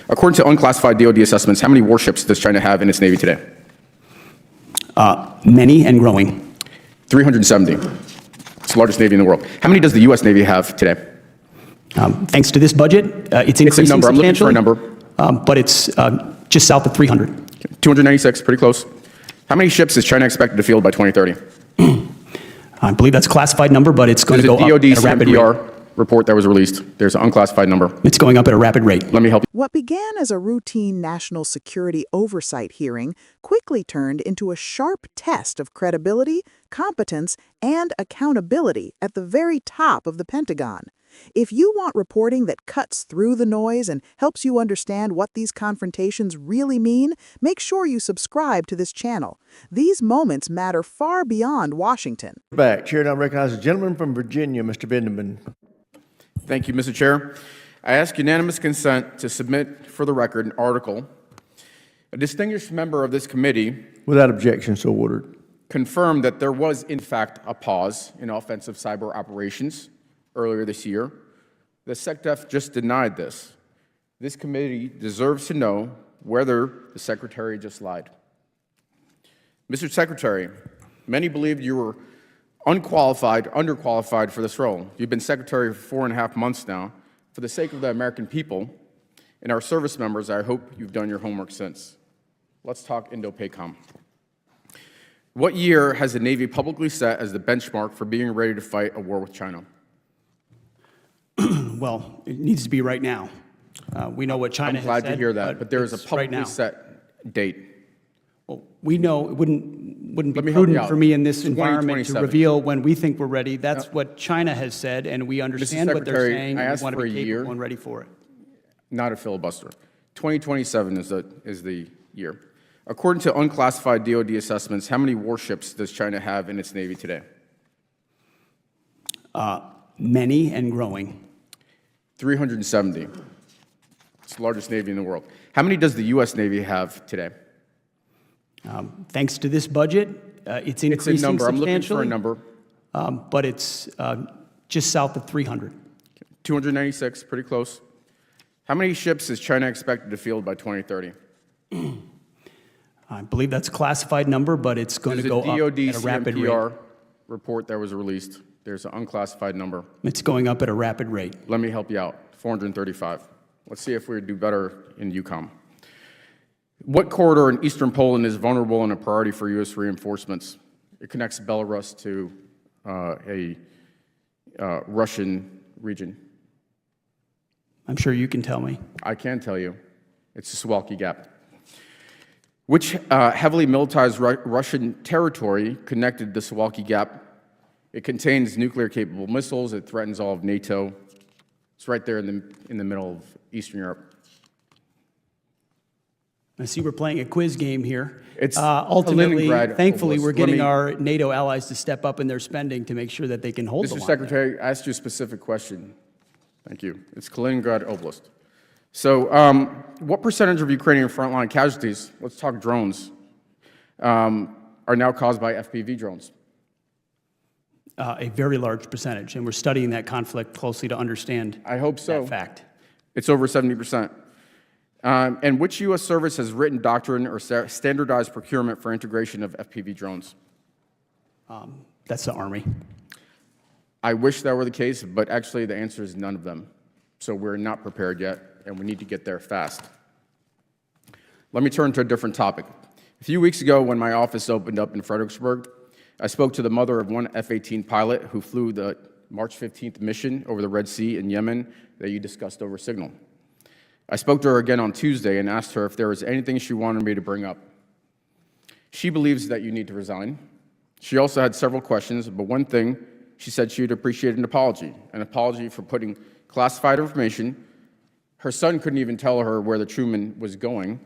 According to unclassified DoD assessments, how many warships does China have in its Navy today? Many and growing. 370. It's the largest Navy in the world. How many does the U.S. Navy have today? Thanks to this budget, it's increasing It's a number. I'm looking for a number. But it's just south of 300. 296, pretty close. How many ships is China expected to field by 2030? I believe that's a classified number, but it's going to There's go a up DoD at a rapid CMPR rate. report that was released. There's an unclassified number. It's going up at a rapid rate. Let me help you. What began as a routine national security oversight hearing quickly turned into a sharp test of credibility, competence, and accountability at the very top of the Pentagon. If you want reporting that cuts through the noise and helps you understand what these confrontations really mean, make sure you subscribe to this channel. These moments matter far beyond Washington. Back. Chair now recognizes the gentleman from Virginia, Mr. Vindman. Thank you, Mr. Chair. I ask unanimous consent to submit for the record an article. A distinguished member of this committee Without objection, so ordered. confirmed that there was, in fact, a pause in offensive cyber operations earlier this year. The SecDef just denied this. This committee deserves to know whether the Secretary just lied. Mr. Secretary, many believed you were underqualified for this role. You've been Secretary for 4.5 months now. For the sake of the American people and our service members, I hope you've done your homework since. Let's talk Indo-PACOM. What year has the Navy publicly set as the benchmark for being ready to fight a war with China? Well, it needs to be right now. We know what China has said. I'm glad to hear that, but there is a it's right publicly now. set date. Well, we know it wouldn't be Let me help you prudent out. for me in this environment to 2027. reveal when we think we're ready. That's what China has said, and we understand what they're Secretary, saying. I And asked we want for to a be year. capable and ready for it. Not a filibuster. 2027 is the year. According to unclassified DoD assessments, how many warships does China have in its Navy today? Many and growing. 370. It's the largest Navy in the world. How many does the U.S. Navy have today? Thanks to this budget, it's increasing It's a number. I'm looking for a substantially, number. but it's just south of 300. 296, pretty close. How many ships is China expected to field by 2030? I believe that's a classified number, but it's going to There's go a DoD up at a rapid rate. CMPR report that was released. There's an unclassified number. It's going up at a rapid rate. Let me help you out. 435. Let's see if we do better in EUCOM. What corridor in eastern Poland is vulnerable and a priority for U.S. reinforcements? It connects Belarus to a Russian region. I'm sure you can tell me. I can tell you. It's the Suwalki Gap. Which heavily militarized Russian territory connected the Suwalki Gap? It contains nuclear-capable missiles. It threatens all of NATO. It's right there in the middle of Eastern Europe. I see we're playing a quiz game here. It's Ultimately, Kaliningrad thankfully, Oblast. we're getting our NATO allies to step up in their spending to make sure that they can hold the Mr. line. Secretary, I asked you a specific question. Thank you. It's Kaliningrad Oblast. So what percentage of Ukrainian frontline casualties, let's talk drones, are now caused by FPV drones? A very large percentage, and we're studying that conflict closely to understand I hope so. that fact. It's over 70%. And which U.S. service has written doctrine or standardized procurement for integration of FPV drones? That's the Army. I wish that were the case, but actually the answer is none of them. So we're not prepared yet, and we need to get there fast. Let me turn to a different topic. A few weeks ago, when my office opened up in Fredericksburg, I spoke to the mother of one F-18 pilot who flew the March 15th mission over the Red Sea in Yemen that you discussed over Signal. I spoke to her again on Tuesday and asked her if there was anything she wanted me to bring up. She believes that you need to resign. She also had several questions, but one thing, she said she would appreciate an apology for putting classified information. Her son couldn't even tell her where the Truman was going,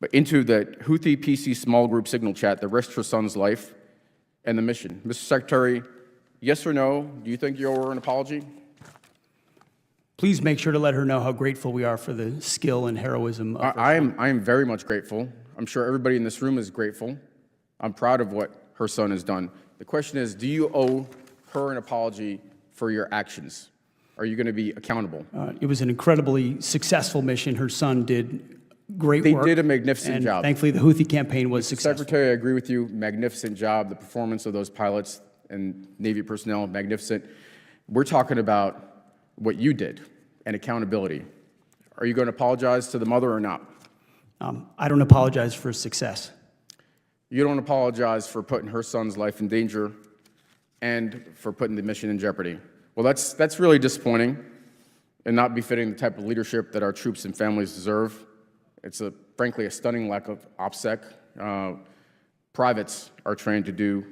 but into the Houthi PC small group signal chat that risked her son's life and the mission. Mr. Secretary, yes or no, do you think you owe her an apology? Please make sure to let her know how grateful we are for the skill and heroism of her I am very much grateful. I'm sure everybody in this room is grateful. I'm proud of what her son has done. The question is, do you owe her an apology for your actions? Are you going to be accountable? It was an incredibly successful mission. Her son did great They work. did a magnificent and job. Thankfully, the Houthi campaign was successful. Secretary, I agree with you. Magnificent job. The performance of those pilots and Navy personnel, magnificent. We're talking about what you did and accountability. Are you going to apologize to the mother or not? I don't apologize for success. You don't apologize for putting her son's life in danger and for putting the mission in jeopardy. Well, that's really disappointing and not befitting the type of leadership that our troops and families deserve. It's frankly a stunning lack of OPSEC. Privates are trained to do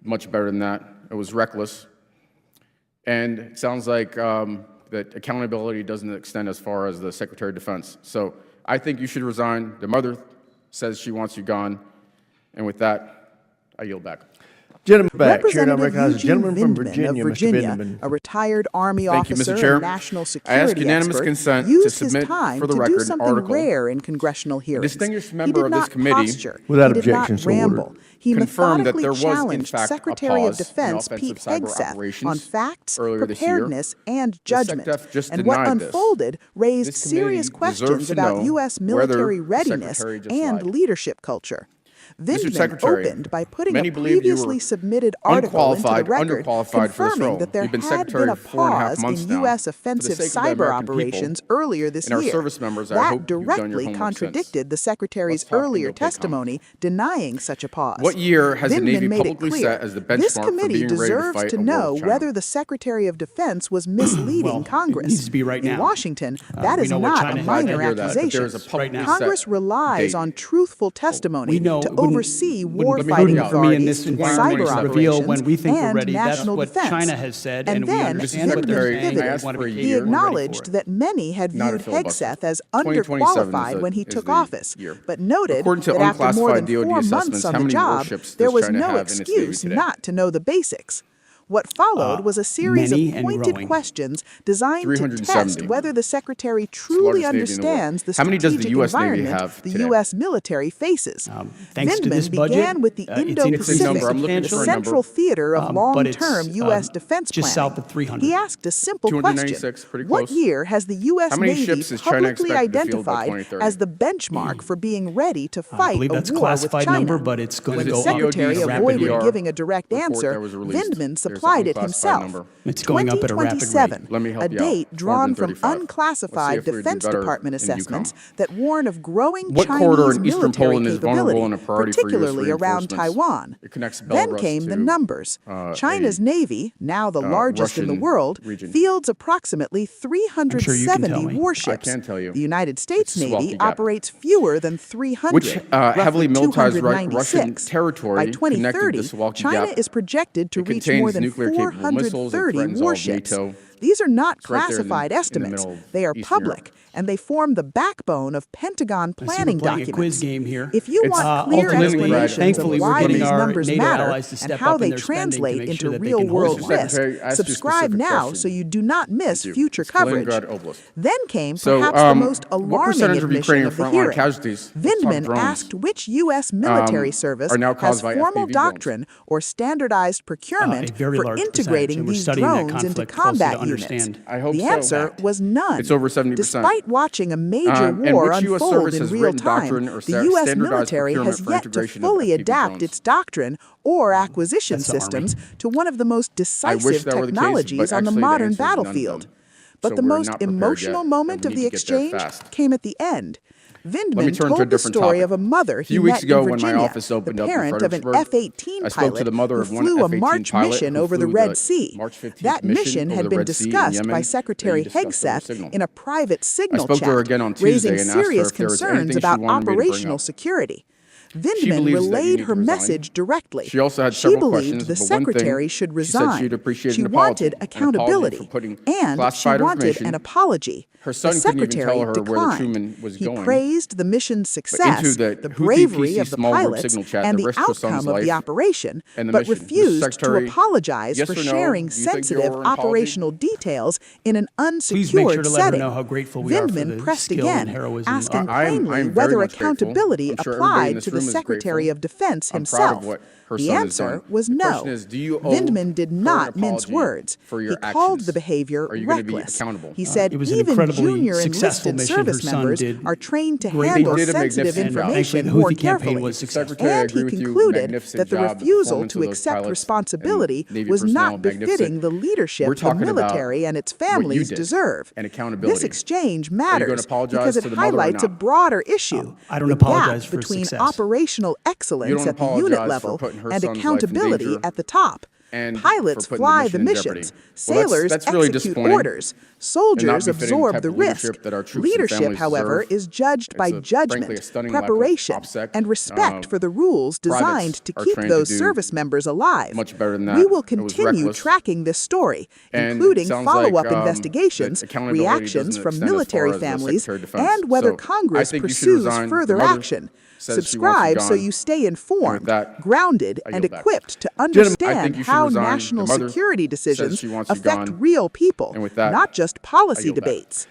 much better than that. It was reckless. And it sounds like that accountability doesn't extend as far as the Secretary of Defense. So I think you should resign. The mother says she wants you gone. And with that, I yield back. Gentleman back. Chair now Representative recognizes the Eugene gentleman from Vindman Virginia, of Virginia, Mr. Vindman. a retired Army Thank you, officer Mr. Chair. and national I ask security unanimous expert, consent to used submit his time for the to record do an something article. rare in congressional hearings. distinguished He member did of this not committee, posture. without He did not objection, so ordered, ramble. He confirmed that methodically there was, in challenged fact, a Secretary of pause in Defense offensive Pete cyber Hegseth operations on facts, earlier this year. preparedness, and The judgment. SecDef just And what denied this. unfolded raised This committee serious deserves questions to about know U.S. whether military the readiness Secretary just and lied. leadership culture. Mr. Vindman Secretary, opened by putting many a believe you previously were submitted article into the unqualified, record underqualified for this confirming role. that there You've been had Secretary been a for 4.5 pause months in now. U.S. For the offensive sake of the cyber American operations people earlier this and our year. service members, I That hope you've done your directly homework contradicted the Secretary's Let's talk and earlier you'll take comment. testimony denying such a pause. What year has the Vindman Navy made it publicly clear set as the this benchmark for committee being ready to deserves fight to a war know with China? whether the Secretary of Defense was misleading Congress. It needs to be right In now. Washington, that We is know what not China a has minor done. I hear that, but accusation. there is a publicly now. Congress set relies date. on truthful testimony We know to it wouldn't- oversee wouldn't be warfighting prudent for me in authorities, this environment cyber to operations, reveal when we think we're and ready. That's national what defense. China has said, And and we then understand what they're Vindman saying. pivoted. We asked want to for a be year. He ready for acknowledged it. that many had Not a viewed filibuster. Hegseth as 2027 underqualified when he is took the office, year. but noted According to that after more than unclassified DoD 4 months assessments, on how the many job, warships there does was China no have in its Navy excuse today? not to know the basics. What followed was a series of many and pointed growing. questions designed to 370. test whether the Secretary largest truly Navy in the world. understands the How many does the strategic U.S. Navy environment have the today? U.S. military faces. Thanks to Vindman this budget, began with the it's increased Indo-Pacific, number. I'm looking the for a number. central theater of but it's, long-term U.S. defense just planning. south of 300. He asked a simple question. 296, pretty What close. year has the U.S. How many Navy ships does China publicly expect to field by identified 2030? as the benchmark for being ready to I fight believe a that's a war with classified China? number, but it's going When to the go up Secretary DoD's avoided rapid giving a direct report answer, that was released. Vindman There's supplied it unclassified himself. number. It's going up at a rapid rate. 2027, Let me help a you out. date drawn from 435. Let's see unclassified if we do Defense better Department in EUCOM. assessments that warn of growing What Chinese corridor in Eastern military Poland is vulnerable capability, and a priority for US particularly around reinforcements? Taiwan. It connects Then Belarus came the to, numbers. China's a, Navy, now the largest in the Russian world, region. fields approximately I'm sure you can tell 370 me. warships. I can tell you. The United States It's a Navy Swalky Gap. operates fewer than 300, Which heavily roughly militarized 296. Russian territory By connected 2030, the Swalky China Gap. is projected to It reach contains more than nuclear-capable missiles and 430 threatens all of warships. NATO. These are not It's right there in the- classified in the estimates. middle of They are Eastern public, Europe. and they form the backbone of Pentagon I see we're planning playing a documents. quiz game here. If you It's, want clear ultimately, explanations thankfully, of we're why getting these our numbers NATO matter allies to and step how up in they their spending to translate make into sure that they can real-world hold Mr. risk, Secretary, I asked you a subscribe specific now question. so you do not miss Thank you. future It's coverage. Kaliningrad Oblast. Then came So, perhaps the most what alarming percentage of admission Ukrainian of the frontline hearing. casualties, let's talk Vindman drones, asked which U.S. military service are now has caused by formal FPV drones? doctrine or standardized procurement A very for large percentage, integrating and we're these studying that drones into conflict closely to combat units. understand. I hope The so. answer Fact. was none. It's over 70%. Despite watching a major And war which U.S. unfold service in has real written time, doctrine or the U.S. standardized military procurement has for yet to integration of fully FPV adapt drones? its doctrine or acquisition That's the systems to one of the most I wish decisive that were the case, technologies but on the actually the modern answer is none of them. battlefield. But So the we're most not prepared emotional yet, moment and of we the need to get there exchange fast. came at the end. Vindman Let me turn to a told the different story topic. of a mother A he few met weeks ago in when my Virginia, office the opened up in parent of an Fredericksburg, F-18 I spoke to pilot the mother who of one flew a F-18 March pilot mission who over the flew Red the Sea. March 15th That mission over had the been Red Sea in discussed Yemen by that Secretary you discussed over Hegseth signal. in a private signal spoke to her chat, again on Tuesday raising and asked her serious if there was concerns anything she about wanted me to bring operational up. security. She Vindman believes that you relayed need her to resign. message directly. She also had She several believed questions, the but one thing, secretary should she said resign. she'd appreciate She an apology, wanted an apology accountability, for putting and she classified wanted information. an apology. Her son the couldn't even secretary tell her where the declined. Truman was he going. praised the mission's success, into the the Houthi bravery PC of the small group pilots, signal chat and that the risked her son's outcome of the life operation, and the but mission. Mr. refused to Secretary, apologize yes for or no, sharing do you think sensitive you're an apology? operational details in an Please make sure unsecured to let her setting. know how grateful we are for Vindman the pressed skill again, and heroism. asking I'm plainly very whether much grateful. accountability I'm sure everybody in applied this to the room is Secretary grateful. of Defense I'm himself. proud of what her The son has answer done. was The no. question is, do you owe Vindman did her an not mince apology words. for your He called actions? the behavior Are you gonna be reckless. accountable? He said It was an even incredibly junior successful enlisted mission service her son members did. are trained to Great handle work. They did a sensitive magnificent job. Thankfully, information the more Houthi campaign carefully. was successful. Secretary, I And he agree with you. concluded Magnificent that the job. The refusal performance to of those accept pilots responsibility and Navy was personnel, not befitting magnificent. the leadership We're the talking about military and its what you families did deserve. and accountability. This exchange Are you gonna matters apologize because it to the mother or highlights a not? broader issue. I don't the apologize gap for between success. operational excellence don't at the apologize unit for level putting her and son's life in accountability danger at the top. and Pilots for putting fly the the mission in missions. jeopardy. Well, Sailors that's really execute disappointing orders. Soldiers and not befitting the absorb type the of risk. leadership that our troops and Leadership, families however, deserve. is judged by It's frankly, judgment, a stunning lack of preparation, OPSEC. and respect for the rules designed to are keep trained to those do service members alive. much better than We that. will It was continue reckless. tracking this story, And including it sounds follow-up like, investigations, that accountability reactions doesn't from extend as military far as the families, Secretary of Defense. and whether So, I Congress think you should pursues resign. The further mother action. says she wants you Subscribe so gone. you stay informed, that, grounded, I and yield back. equipped to I understand think you should how resign. national The mother security says decisions she wants you affect gone. real people, And with that, not just policy yield back. debates.